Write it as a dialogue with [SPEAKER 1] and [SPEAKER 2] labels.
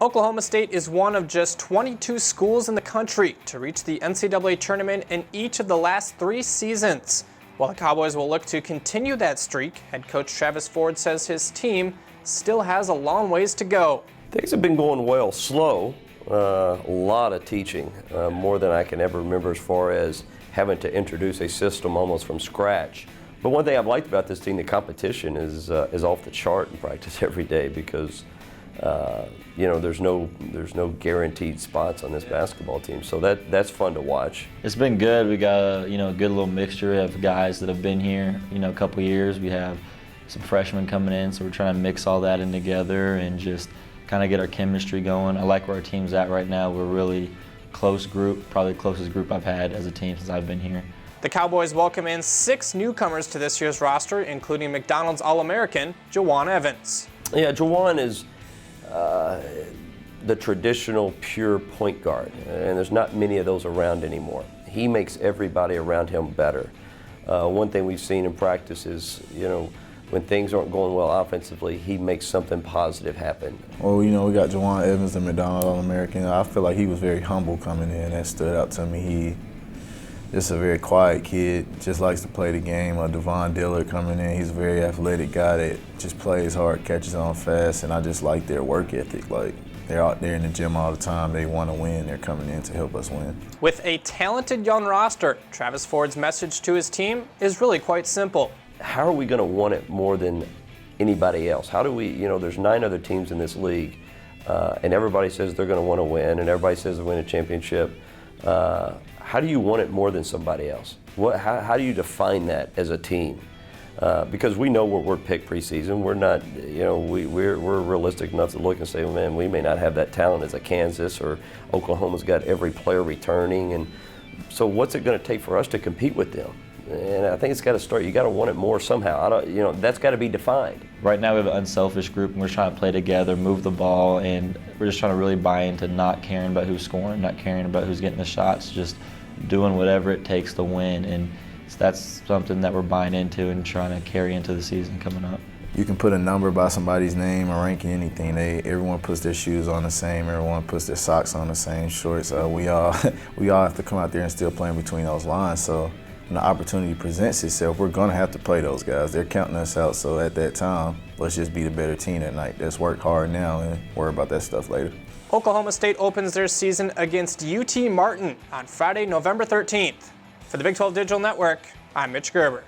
[SPEAKER 1] Oklahoma State is one of just 22 schools in the country to reach the NCAA tournament in each of the last 3 seasons. While the Cowboys will look to continue that streak, head coach Travis Ford says his team still has a long ways to go.
[SPEAKER 2] Things have been going well, slow, a lot of teaching, more than I can ever remember as far as having to introduce a system almost from scratch. But one thing I've liked about this team, the competition is off the chart in practice every day because there's no guaranteed spots on this basketball team, so that's fun to watch.
[SPEAKER 3] It's been good. We got a good little mixture of guys that have been here a couple years. We have some freshmen coming in, so we're trying to mix all that in together and just kind of get our chemistry going. I like where our team's at right now. We're a really close group, probably the closest group I've had as a team since I've been here.
[SPEAKER 1] The Cowboys welcome in 6 newcomers to this year's roster, including McDonald's All-American Jawan Evans.
[SPEAKER 2] Yeah, Jawan is the traditional pure point guard, and there's not many of those around anymore. He makes everybody around him better. One thing we've seen in practice is, when things aren't going well offensively, he makes something positive happen.
[SPEAKER 4] Well, we got Jawan Evans, the McDonald's All-American. I feel like he was very humble coming in. That stood out to me. He just a very quiet kid, just likes to play the game. Devon Dillard coming in, he's a very athletic guy that just plays hard, catches on fast, and I just like their work ethic. Like, they're out there in the gym all the time. They want to win. They're coming in to help us win. With
[SPEAKER 1] a talented young roster, Travis Ford's message to his team is really quite simple.
[SPEAKER 2] How are we going to want it more than anybody else? How do we, there's 9 other teams in this league, and everybody says they're going to want to win, and everybody says they'll win a championship. How do you want it more than somebody else? How do you define that as a team? Because we know we're picked preseason. We're not, we're realistic enough to look and say, well, man, we may not have that talent as a Kansas or Oklahoma's got every player returning. And so what's it going to take for us to compete with them? And I think it's got to start. You got to want it more somehow. That's got to be defined.
[SPEAKER 3] Right now we have an unselfish group, and we're trying to play together, move the ball, and we're just trying to really buy into not caring about who's scoring, not caring about who's getting the shots, just doing whatever it takes to win. And that's something that we're buying into and trying to carry into the season coming up.
[SPEAKER 4] You can put a number by somebody's name or ranking anything. Everyone puts their shoes on the same. Everyone puts their socks on the same, shorts. We all have to come out there and still play in between those lines. So when the opportunity presents itself, we're going to have to play those guys. They're counting us out. So at that time, let's just be the better team that night. Let's work hard now and worry about that stuff later.
[SPEAKER 1] Oklahoma State opens their season against UT Martin on Friday, November 13th. For the Big 12 Digital Network, I'm Mitch Gerber.